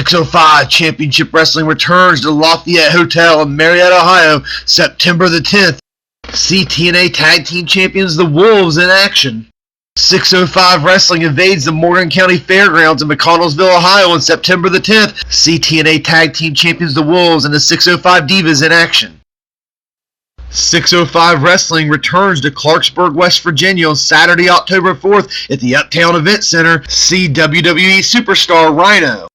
605 Championship Wrestling returns to the Lafayette Hotel in Marietta, Ohio, September the 10th. See TNA Tag Team Champions The Wolves in action. 605 Wrestling invades the Morgan County Fairgrounds in McConnellsville, Ohio on September the 10th. See TNA Tag Team Champions The Wolves and the 605 Divas in action. 605 Wrestling returns to Clarkersburg, West Virginia on Saturday, October 4th at the Uptown Event Center. See WWE Superstar Rhino.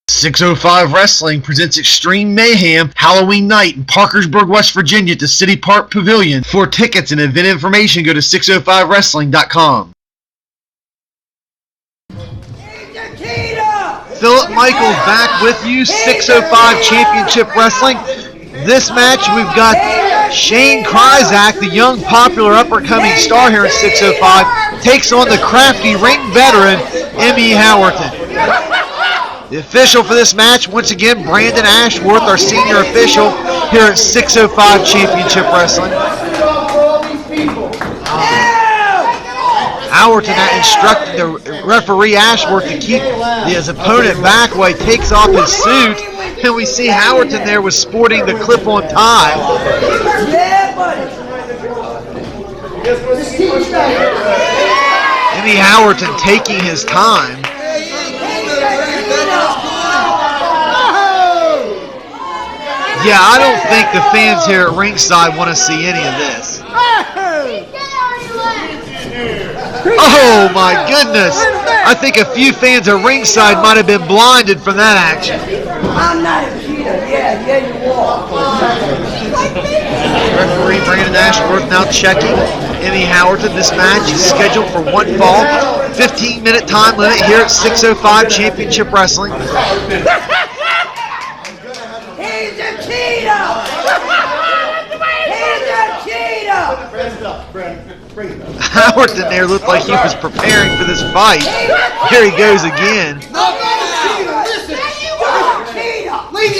605 Wrestling presents Extreme Mayhem Halloween Night in Parkersburg, West Virginia at the City Park Pavilion. For tickets and event information, go to 605wrestling.com. Philip Michaels back with you, 605 Championship Wrestling. This match we've got Shane Kryzak, the young popular upper-coming star here in 605, takes on the crafty ring veteran, M.E. Howerton. The official for this match, once again, Brandon Ashworth, our senior official here at 605 Championship Wrestling. Howerton instructed the referee Ashworth to keep his opponent back while he takes off his suit. And we see Howerton there was sporting the clip-on tie. M.E. Howerton taking his time. Yeah, I don't think the fans here at ringside want to see any of this. Oh my goodness! I think a few fans at ringside might have been blinded from that action. I'm not a cheater. Yeah, you are. Referee Brandon Ashworth now checking M.E. Howerton. This match is scheduled for one fall. 15-minute time limit here at 605 Championship Wrestling. He's a cheater! He's a cheater! Howerton there looked like he was preparing for this fight. Here he goes again.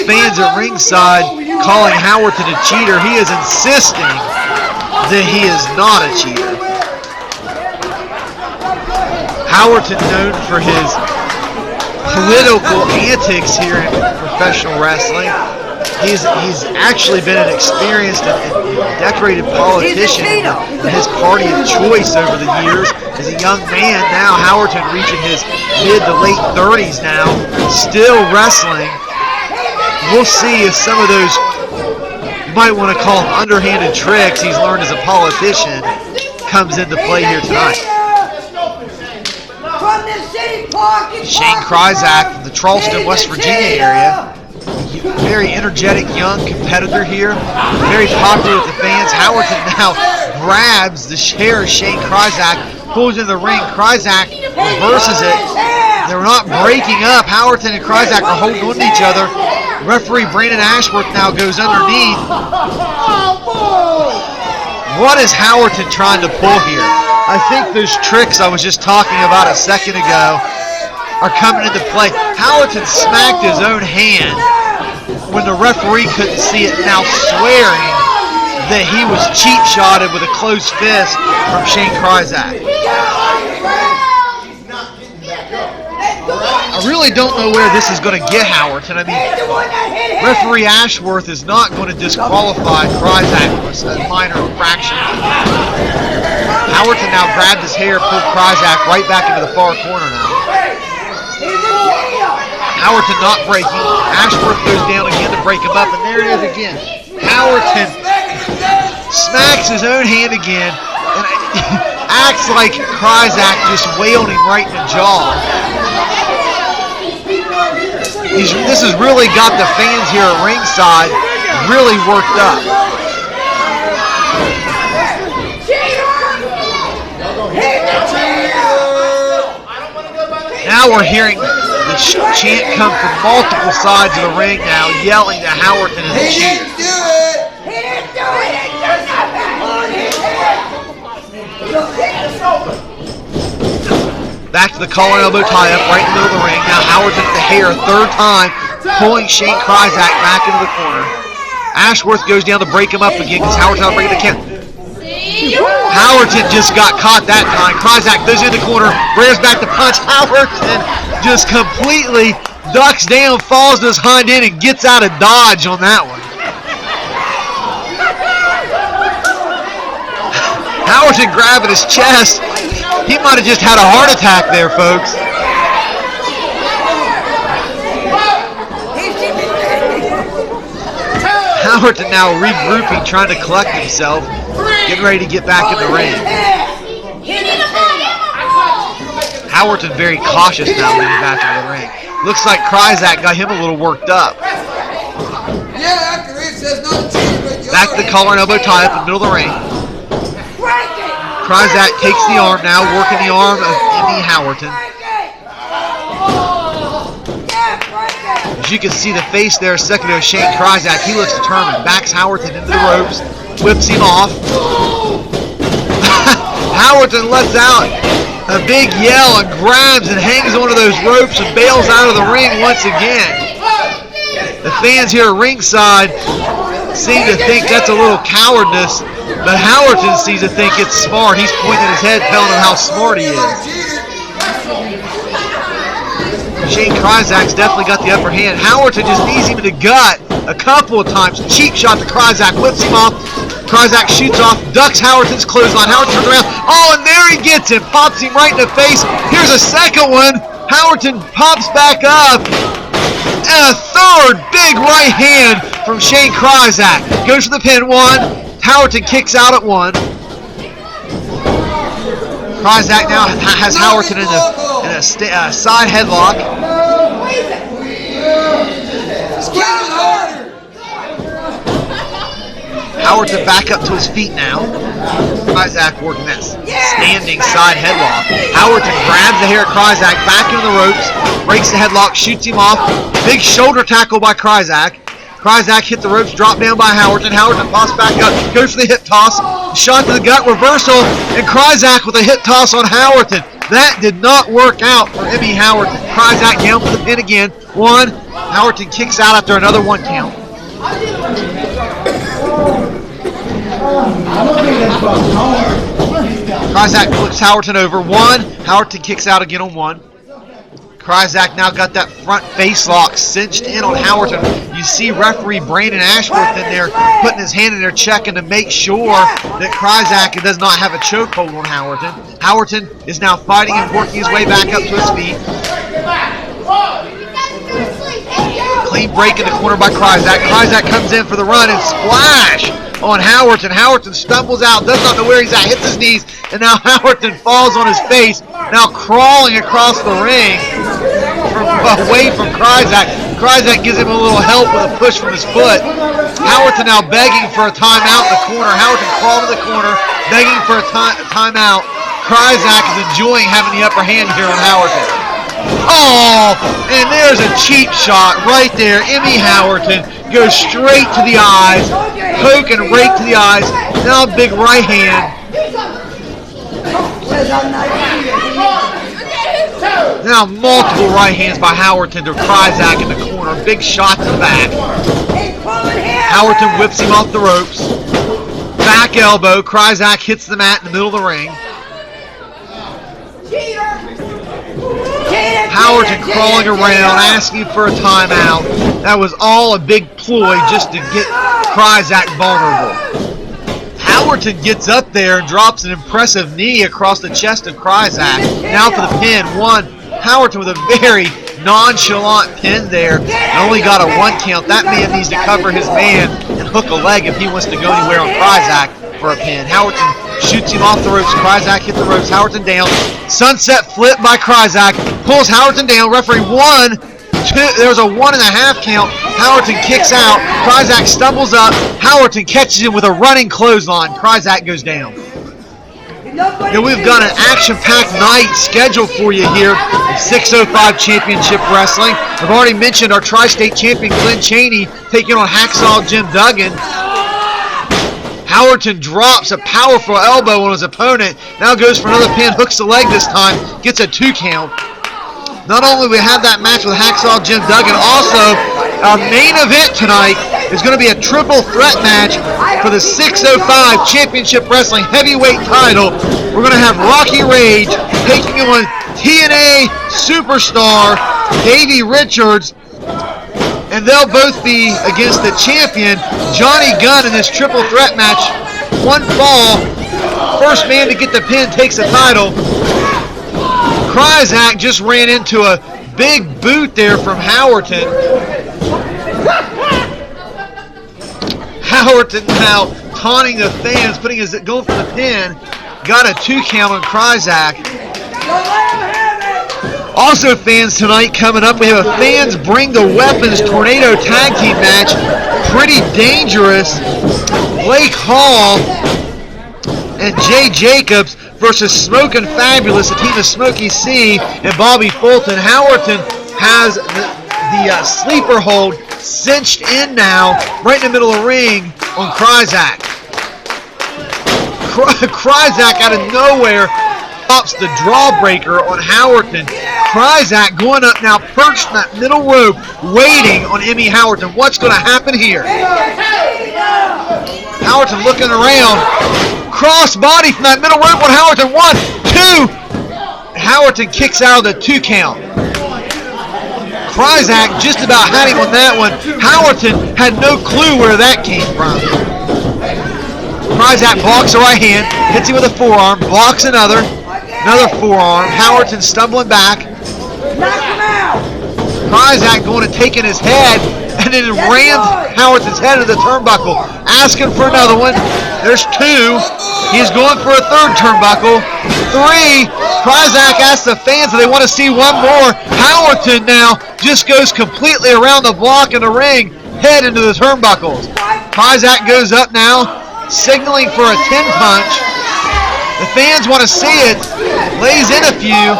Fans at ringside calling Howerton a cheater. He is insisting that he is not a cheater. Howerton, known for his political antics here in professional wrestling. He's actually been an experienced and decorated politician in his party of choice over the years. As a young man now, Howerton reaching his mid to late 30s now, still wrestling. We'll see if some of those, you might want to call them underhanded tricks he's learned as a politician, comes into play here tonight. Shane Kryzak from the Charleston, West Virginia area. Very energetic young competitor here. Very popular with the fans. Howerton now grabs the chair of Shane Kryzak, pulls into the ring. Kryzak reverses it. They're not breaking up. Howerton and Kryzak are holding on to each other. Referee Brandon Ashworth now goes underneath. What is Howerton trying to pull here? I think those tricks I was just talking about a second ago are coming into play. Howerton smacked his own hand when the referee couldn't see it, now swearing that he was cheap-shotted with a closed fist from Shane Kryzak. I really don't know where this is going to get Howerton. I mean, referee Ashworth is not going to disqualify Kryzak for a minor infraction. Howerton now grabbed his hair, pulled Kryzak right back into the far corner now. Howerton not breaking. Ashworth goes down again to break him up, and there it is again. Howerton smacks his own hand again and acts like Kryzak just wailed him right in the jaw. This has really got the fans here at ringside really worked up. Now we're hearing the chant come from multiple sides of the ring now, yelling to Howerton and the cheaters. Back to the collar and elbow tie-up right in the middle of the ring. Now Howerton at the hair a third time, pulling Shane Kryzak back into the corner. Ashworth goes down to break him up again because Howerton will break the count. Howerton just got caught that time. Kryzak goes in the corner, rears back to punch. Howerton just completely ducks down, falls to his hind end, and gets out of dodge on that one. Howerton grabbing his chest. He might have just had a heart attack there, folks. Howerton now regrouping, trying to collect himself, getting ready to get back in the ring. Howerton very cautious now leading back into the ring. Looks like Kryzak got him a little worked up. Back to the collar and elbow tie up in the middle of the ring. Kryzak takes the arm now, working the arm of Emmy Howerton. As you can see the face there a second ago, Shane Kryzak, he looks determined. Backs Howerton into the ropes, whips him off. Howerton lets out a big yell and grabs and hangs onto those ropes and bails out of the ring once again. The fans here at ringside seem to think that's a little cowardness, but Howerton seems to think it's smart. He's pointing his head, telling him how smart he is. Shane Kryzak's definitely got the upper hand. Howerton just knees him in the gut a couple of times. Cheap shot to Kryzak, whips him off. Kryzak shoots off, ducks Howerton's clothesline. Howerton turns around. Oh, and there he gets him. Pops him right in the face. Here's a second one. Howerton pops back up. And a third big right hand from Shane Kryzak. Goes for the pin. One. Howerton kicks out at one. Kryzak now has Howerton in a side headlock. Howerton back up to his feet now. Kryzak working that standing side headlock. Howerton grabs the hair of Kryzak, back into the ropes, breaks the headlock, shoots him off. Big shoulder tackle by Kryzak. Kryzak hit the ropes, dropped down by Howerton. Howerton pops back up, goes for the hip toss. Shot to the gut, reversal, and Kryzak with a hip toss on Howerton. That did not work out for Emmy Howerton. Kryzak down for the pin again. One. Howerton kicks out after another one count. Kryzak flips Howerton over. One. Howerton kicks out again on one. Kryzak now got that front face lock cinched in on Howerton. You see referee Brandon Ashworth in there putting his hand in there checking to make sure that Kryzak does not have a chokehold on Howerton. Howerton is now fighting and working his way back up to his feet. Clean break in the corner by Kryzak. Kryzak comes in for the run and splash on Howerton. Howerton stumbles out, does not know where he's at, hits his knees, and now Howerton falls on his face, now crawling across the ring away from Kryzak. Kryzak gives him a little help with a push from his foot. Howerton now begging for a timeout in the corner. Howerton crawled to the corner, begging for a timeout. Kryzak is enjoying having the upper hand here on Howerton. Oh, and there's a cheap shot right there. Emmy Howerton goes straight to the eyes, poke and rake to the eyes. Now a big right hand. Now multiple right hands by Howerton to Kryzak in the corner. Big shot to the back. Howerton whips him off the ropes. Back elbow. Kryzak hits the mat in the middle of the ring. Howerton crawling around, asking for a timeout. That was all a big ploy just to get Kryzak vulnerable. Howerton gets up there and drops an impressive knee across the chest of Kryzak. Now for the pin. One. Howerton with a very nonchalant pin there. Only got a one count. That man needs to cover his man and hook a leg if he wants to go anywhere on Kryzak for a pin. Howerton shoots him off the ropes. Kryzak hit the ropes. Howerton down. Sunset flip by Kryzak. Pulls Howerton down. Referee 1, 2. There's a 1.5 count. Howerton kicks out. Kryzak stumbles up. Howerton catches him with a running clothesline. Kryzak goes down. Now we've got an action-packed night scheduled for you here in 605 Championship Wrestling. I've already mentioned our Tri-State Champion Glenn Chaney taking on Hacksaw Jim Duggan. Howerton drops a powerful elbow on his opponent. Now goes for another pin, hooks the leg this time, gets a 2 count. Not only we have that match with Hacksaw Jim Duggan, also our main event tonight is going to be a triple threat match for the 605 Championship Wrestling Heavyweight title. We're going to have Rocky Rage taking on TNA superstar Davey Richards, and they'll both be against the champion Johnny Gunn in this triple threat match. One fall, first man to get the pin takes the title. Kryzak just ran into a big boot there from Howerton. Howerton now taunting the fans, going for the pin. Got a 2 count on Kryzak. Also, fans, tonight coming up, we have a Fans Bring the Weapons Tornado Tag Team match. Pretty dangerous. Blake Hall and Jay Jacobs versus Smokin' Fabulous, a team of Smokey C and Bobby Fulton. Howerton has the sleeper hold cinched in now, right in the middle of the ring on Kryzak. Kryzak out of nowhere pops the drawbreaker on Howerton. Kryzak going up now, perched in that middle rope, waiting on Emmy Howerton. What's going to happen here? Howerton looking around. Cross body from that middle rope on Howerton. 1, 2. Howerton kicks out of the 2 count. Kryzak just about had him on that one. Howerton had no clue where that came from. Kryzak blocks a right hand, hits him with a forearm, blocks another forearm. Howerton stumbling back. Knock him out! Kryzak going to take in his head and then rams Howerton's head into the turnbuckle. Asking for another one. There's 2. He's going for a 3rd turnbuckle. 3. Kryzak asks the fans if they want to see one more. Howerton now just goes completely around the block in the ring, head into the turnbuckles. Kryzak goes up now, signaling for a 10 punch. The fans want to see it. Lays in a few.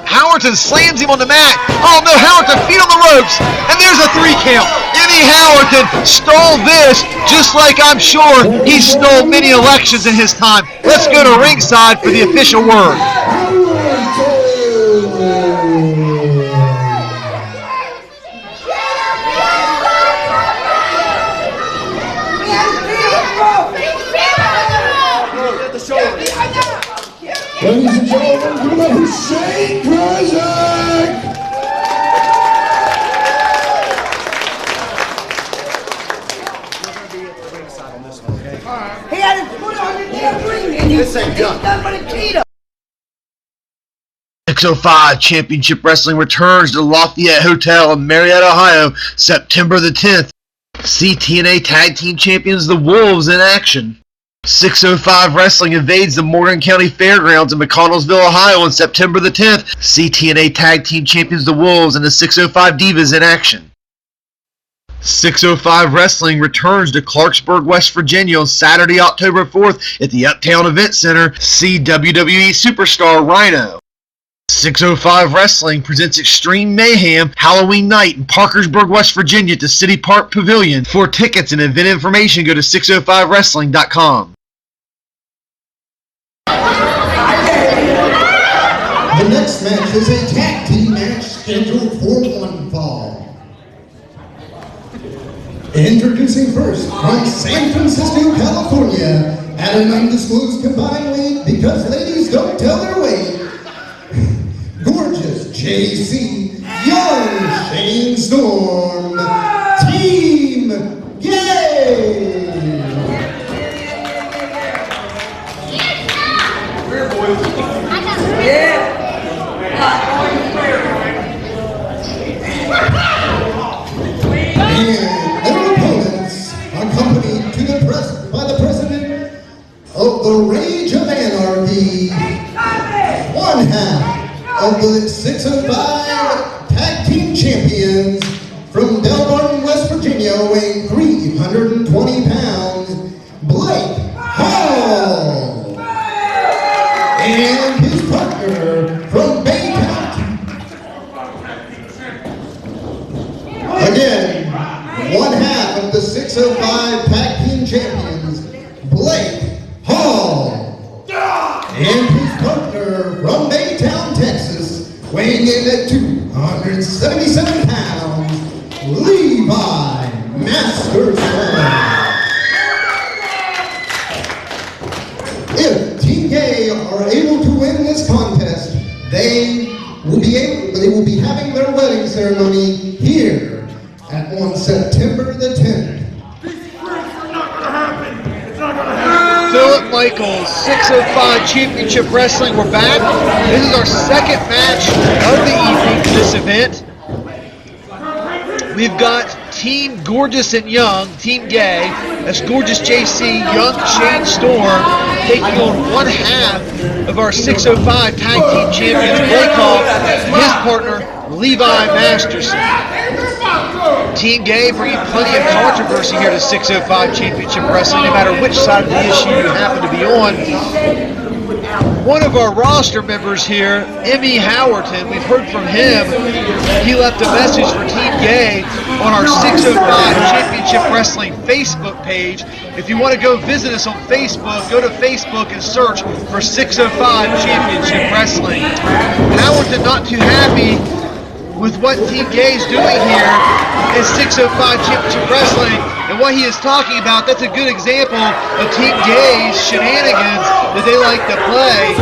Howerton slams him on the mat. Oh no, Howerton feet on the ropes. And there's a 3 count. Emmy Howerton stole this just like I'm sure he stole many elections in his time. Let's go to ringside for the official word. Ladies and gentlemen, give it up for Shane Kryzak! He had his foot on the damn ring and he's done with a cheetah. 605 Championship Wrestling returns to the Lafayette Hotel in Marietta, Ohio, September the 10th. See TNA Tag Team Champions The Wolves in action. 605 Wrestling invades the Morgan County Fairgrounds in McConnellsville, Ohio on September the 10th. See TNA Tag Team Champions The Wolves and the 605 Divas in action. 605 Wrestling returns to Clarksburg, West Virginia on Saturday, October 4th at the Uptown Event Center. See WWE Superstar Rhino. 605 Wrestling presents Extreme Mayhem Halloween Night in Parkersburg, West Virginia at the City Park Pavilion. For tickets and event information, go to 605wrestling.com. The next match is a tag team match scheduled for one fall. Introducing first from San Francisco, California, at an undisclosed combined weight because ladies don't tell their weight. Gorgeous JC, young Shane Storm, Team G.A.Y. And their opponents, accompanied to the by the president of the Rage of Anarchy, one half of the 605 Tag Team Champions from Delmarton, West Virginia, weighing 320 pounds, Blake Hall, and his partner from Baytown. Again, one half of the 605 Tag Team Champions, Blake Hall, and his partner from Baytown, Texas, weighing in at 277 pounds, Levi Masterson. If Team G.A.Y. ceremony here on September the 10th. Philip Michaels, 605 Championship Wrestling. We're back. This is our second match of the evening for this event. We've got Team Gorgeous and Young, Team G.A.Y. That's Gorgeous JC, Young Shane Storm, taking on one half of our 605 Tag Team Champions, Blake Hall, and his partner, Levi Masterson. Team G.A.Y. bringing plenty of controversy here to 605 Championship Wrestling, no matter which side of the issue you happen to be on. One of our roster members here, Emmy Howerton, we've heard from him. He left a message for Team G.A.Y. on our 605 Championship Wrestling Facebook page. If you want to go visit us on Facebook, go to Facebook and search for 605 Championship Wrestling. Howerton not too happy with what Team G.A.Y. is doing here in 605 Championship Wrestling, and what he is talking about, that's a good example of Team G.A.Y.'s shenanigans that they like to play.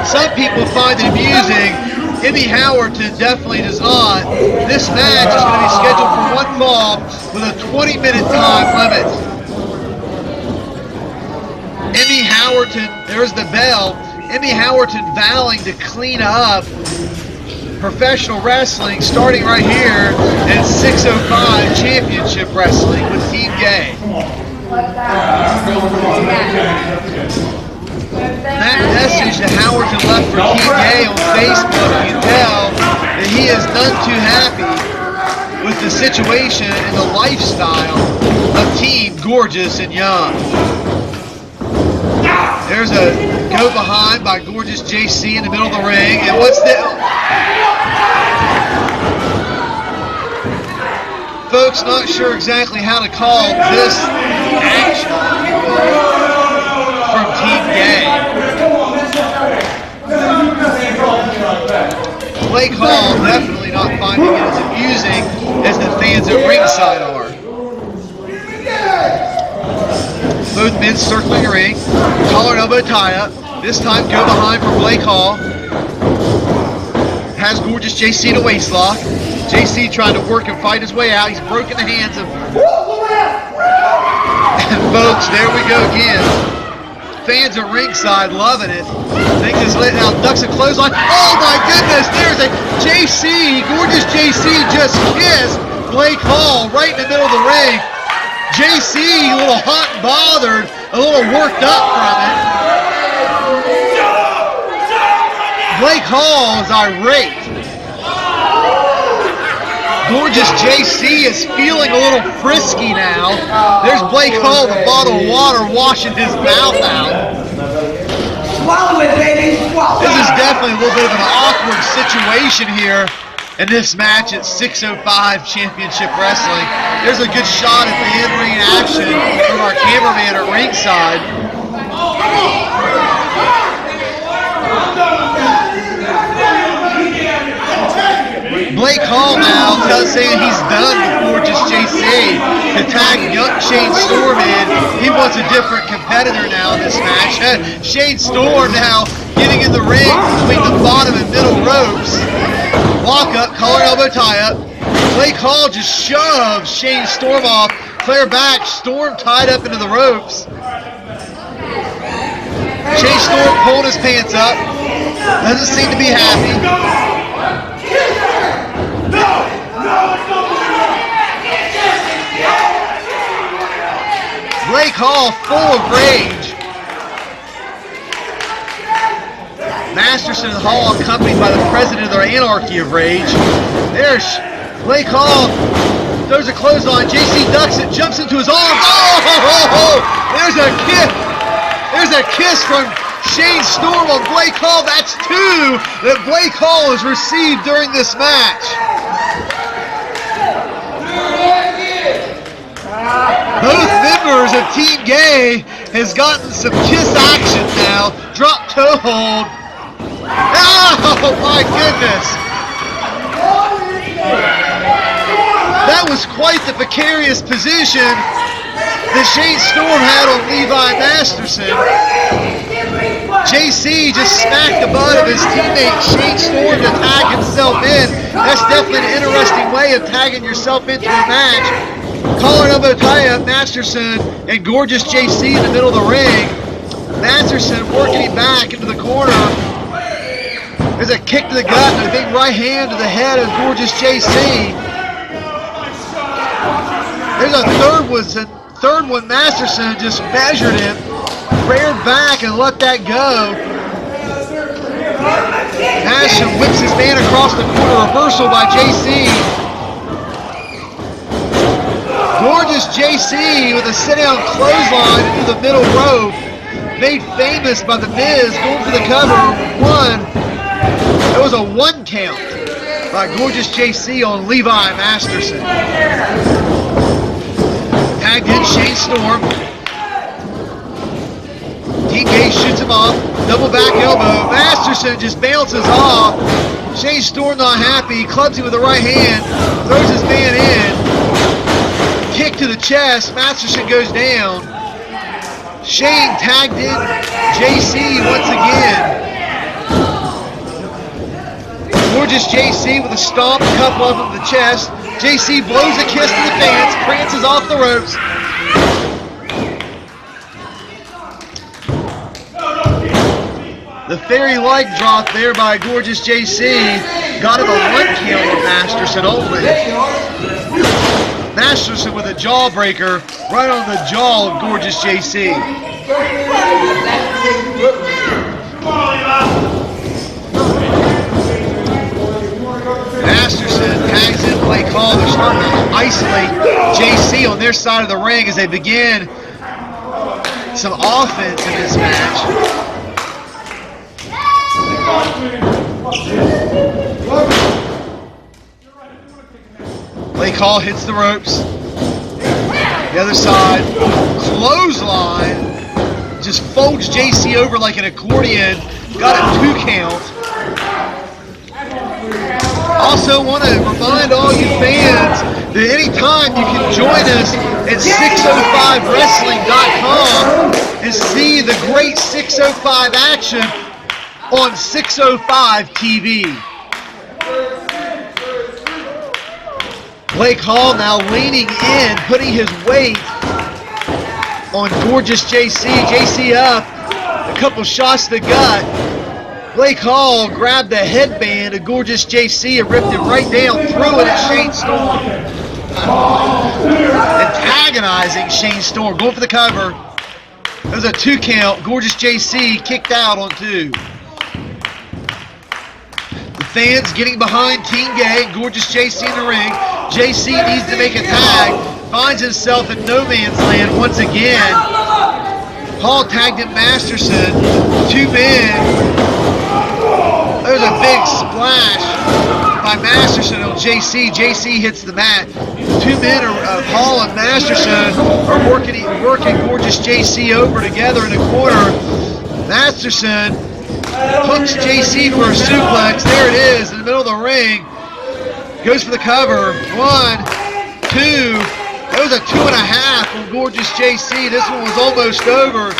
Some people find it amusing. Emmy Howerton definitely does not. This match is going to be scheduled for one fall with a 20-minute time limit. Emmy Howerton, there's the bell. Emmy Howerton vowing to clean up professional wrestling starting right here in 605 Championship Wrestling with Team G.A.Y. That message that Howerton left for Team G.A.Y. on Facebook, you can tell that he is none too happy with the situation and the lifestyle of Team Gorgeous and Young. There's a go behind by Gorgeous JC in the middle of the ring, and what's the... Folks, not sure exactly how to call this action from Team G.A.Y. Blake Hall definitely not finding it as amusing as the fans at ringside are. Both men circling the ring, collar and elbow tie-up. This time go behind for Blake Hall. Has Gorgeous JC in a waist lock. JC trying to work and fight his way out. He's broken the hands of... And folks, there we go again. Fans at ringside loving it. Think this let out, ducks a clothesline. Oh my goodness, there's a JC. Gorgeous JC just kissed Blake Hall right in the middle of the ring. JC, a little hot and bothered, a little worked up from it. Blake Hall is irate. Gorgeous JC is feeling a little frisky now. There's Blake Hall with a bottle of water washing his mouth out. Swallow it, baby. Swallow it. This is definitely a little bit of an awkward situation here in this match at 605 Championship Wrestling. There's a good shot at the in-ring action from our cameraman at ringside. Blake Hall now saying he's done with Gorgeous JC. To tag Young Shane Storm in, he wants a different competitor now in this match. Shane Storm now getting in the ring between the bottom and middle ropes. Walk up, collar elbow tie up. Blake Hall just shoves Shane Storm off. Clear back, Storm tied up into the ropes. Shane Storm pulling his pants up. Doesn't seem to be happy. Blake Hall full of rage. Masterson and Hall accompanied by the president of their Anarchy of Rage. There's Blake Hall, throws a clothesline. JC ducks it, jumps into his arms. Oh! There's a kiss. There's a kiss from Shane Storm on Blake Hall. That's two that Blake Hall has received during this match. Both members of Team G.A.Y. has gotten some kiss action now. Drop toe hold. Oh my goodness. That was quite the precarious position that Shane Storm had on Levi Masterson. JC just smacked the butt of his teammate Shane Storm to tag himself in. That's definitely an interesting way of tagging yourself into a match. Collar and elbow tie-up, Masterson and Gorgeous JC in the middle of the ring. Masterson working him back into the corner. There's a kick to the gut and a big right hand to the head of Gorgeous JC. There's a third one. Masterson just measured him, reared back and let that go. Masterson whips his man across the corner, reversal by JC. Gorgeous JC with a sit-down clothesline into the middle rope, made famous by the Miz, going for the cover. It was a 1 count by Gorgeous JC on Levi Masterson. Tagged in Shane Storm. Team G.A.Y shoots him off. Double back elbow. Masterson just bounces off. Shane Storm not happy. He clubs him with the right hand. Throws his man in. Kick to the chest. Masterson goes down. Shane tagged in JC once again. Gorgeous JC with a stomp, a couple of them to the chest. JC blows a kiss to the fans, prances off the ropes. The fairy leg drop there by Gorgeous JC got him a 1 count of Masterson only. Masterson with a jawbreaker right on the jaw of Gorgeous JC. Masterson tags in Blake Hall. They're starting to isolate JC on their side of the ring as they begin some offense in this match. Blake Hall hits the ropes. The other side, clothesline, just folds JC over like an accordion. Got a 2 count. Also want to remind all you fans that anytime you can join us at 605wrestling.com and see the great 605 action on 605 TV. Blake Hall now leaning in, putting his weight on Gorgeous JC. JC up, a couple shots to the gut. Blake Hall grabbed the headband of Gorgeous JC and ripped it right down, threw it at Shane Storm. Antagonizing Shane Storm, going for the cover. It was a 2 count. Gorgeous JC kicked out on 2. The fans getting behind Team G.A.Y, Gorgeous JC in the ring. JC needs to make a tag, finds himself in no man's land once again. Hall tagged in Masterson, 2 men. There's a big splash by Masterson on JC. JC hits the mat. 2 men of Hall and Masterson are working Gorgeous JC over together in the corner. Masterson hooks JC for a suplex. There it is in the middle of the ring. Goes for the cover. 1, 2. That was a 2.5 on Gorgeous JC. This one was almost over.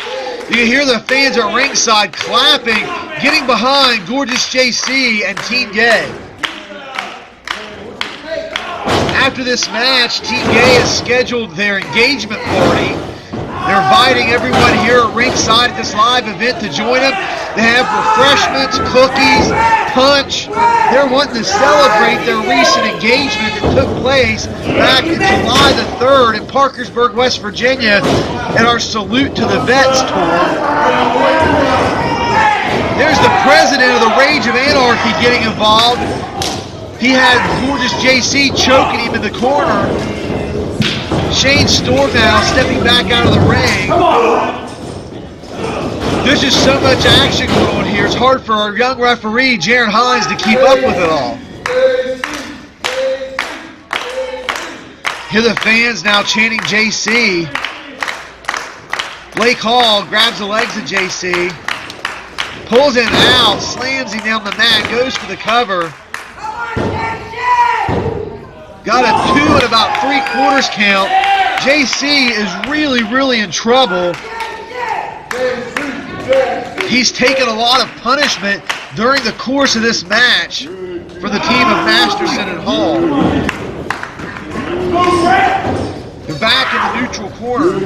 You hear the fans at ringside clapping, getting behind Gorgeous JC and Team G.A.Y. After this match, Team G.A.Y has scheduled their engagement party. They're inviting everyone here at ringside at this live event to join them. They have refreshments, cookies, punch. They're wanting to celebrate their recent engagement that took place back in July the 3rd in Parkersburg, West Virginia at our Salute to the Vets tour. There's the president of the Rage of Anarchy getting involved. He had Gorgeous JC choking him in the corner. Shane Storm now stepping back out of the ring. There's just so much action going on here. It's hard for our young referee, Jaron Hines, to keep up with it all. Hear the fans now chanting JC. Blake Hall grabs the legs of JC, pulls him out, slams him down the mat, goes for the cover. Got a 2 and about 3/4 count. JC is really in trouble. He's taken a lot of punishment during the course of this match for the team of Masterson and Hall. They're back in the neutral corner.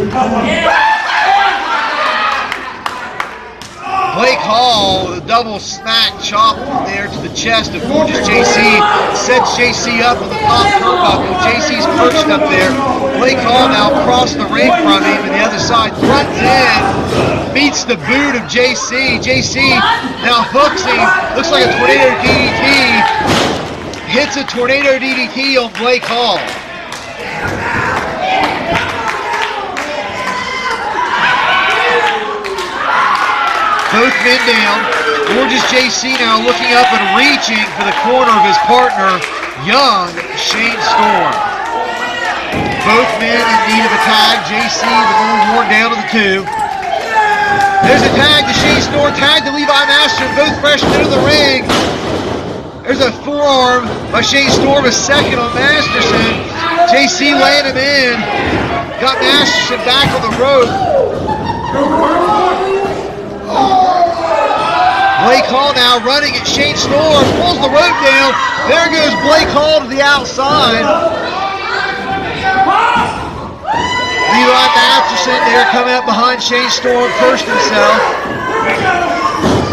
Blake Hall with a double smack chop there to the chest of Gorgeous JC. Sets JC up with a top turnbuckle. JC's perched up there. Blake Hall now across the ring from him and the other side runs in. Meets the boot of JC. JC now hooks him. Looks like a tornado DDT. Hits a tornado DDT on Blake Hall. Both men down. Gorgeous JC now looking up and reaching for the corner of his partner, young Shane Storm. Both men in need of a tag. JC, the more worn down of the two. There's a tag to Shane Storm, tag to Levi Masterson, both freshmen into the ring. There's a forearm by Shane Storm, a second on Masterson. JC laying him in. Got Masterson back on the rope. Blake Hall now running at Shane Storm, pulls the rope down. There goes Blake Hall to the outside. Levi Masterson there coming up behind Shane Storm, first himself.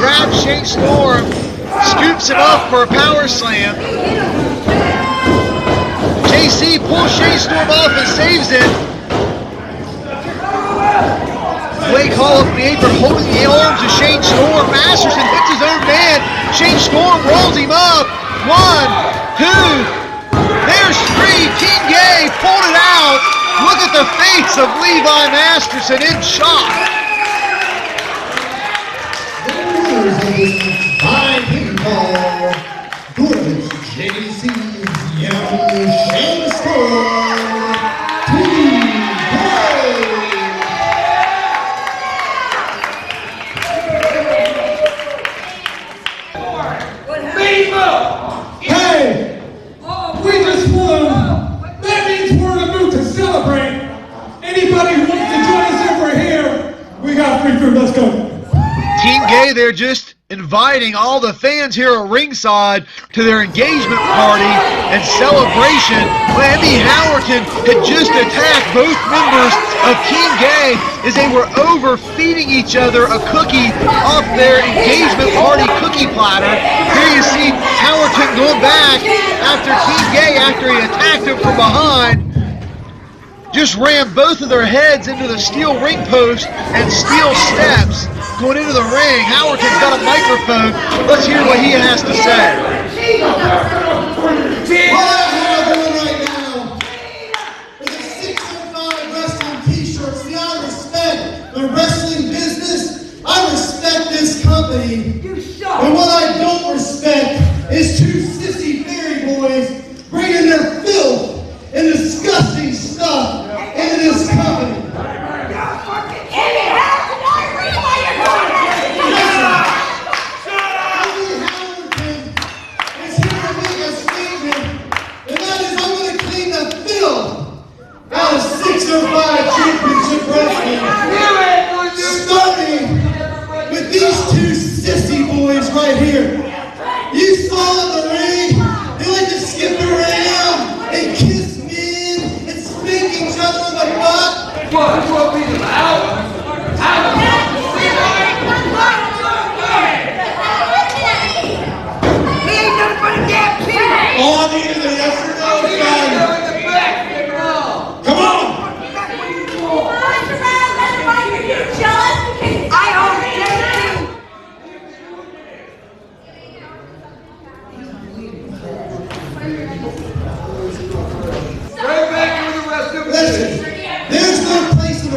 Grabs Shane Storm, scoops him up for a power slam. JC pulls Shane Storm off and saves it. Blake Hall up the apron holding the arms of Shane Storm. Masterson hits his own man. Shane Storm rolls him up. 1, 2, there's 3. Team G.A.Y pulled it out. Look at the face of Levi Masterson in shock. By pinfall, Gorgeous JC, young Shane Storm, Team G.A.Y. Hey, we just won. That means we're in a mood to celebrate. Anybody who wants to join us over here, we got free food. Let's go. Team G.A.Y, they're just inviting all the fans here at ringside to their engagement party and celebration. Well, Emmy Howerton had just attacked both members of Team G.A.Y as they were overfeeding each other a cookie off their engagement party cookie platter. Here you see Howerton going back after Team G.A.Y after he attacked him from behind. Just rammed both of their heads into the steel ring post and steel steps going into the ring. Howerton's got a microphone. Let's hear what he has to say. What I'm doing right now is a 605 wrestling t-shirt. See, I respect the wrestling business. I respect this company. And what I don't respect is two sissy fairy boys bringing their filth and disgusting stuff into this company. Out of 605 championship wrestling, starting with these two sissy boys right here. You saw the ring, they like to skip around and kiss men and spank each other in the butt. What be the out? He ain't nothing but a damn pig. All I need is a yes or no, guys. Come on! Listen, there's no place in the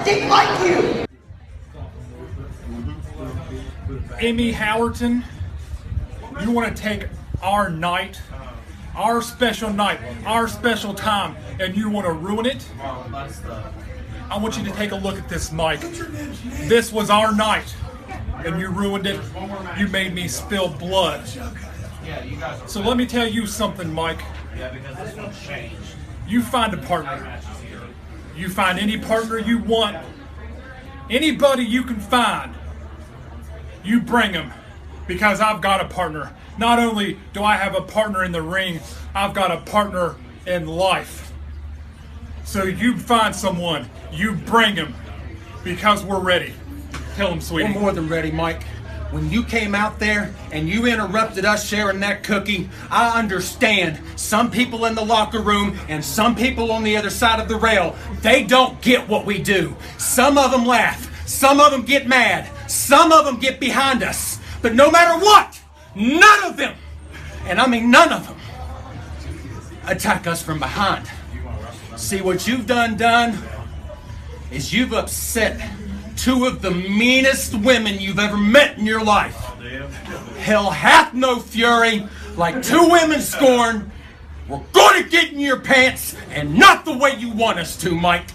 dick like you. Amy Howerton, you want to take our night, our special night, our special time, and you want to ruin it? I want you to take a look at this, Mike. This was our night, and you ruined it. You made me spill blood. So let me tell you something, Mike. You find a partner. You find any partner you want. Anybody you can find. You bring them, because I've got a partner. Not only do I have a partner in the ring, I've got a partner in life. So you find someone, you bring them, because we're ready. Tell them, sweetie. We're more than ready, Mike. When you came out there and you interrupted us sharing that cookie, I understand some people in the locker room and some people on the other side of the rail, they don't get what we do. Some of them laugh. Some of them get mad. Some of them get behind us. But no matter what, none of them, and I mean none of them, attack us from behind. See, what you've done is you've upset two of the meanest women you've ever met in your life. Hell hath no fury, like two women scorned. We're gonna get in your pants, and not the way you want us to, Mike.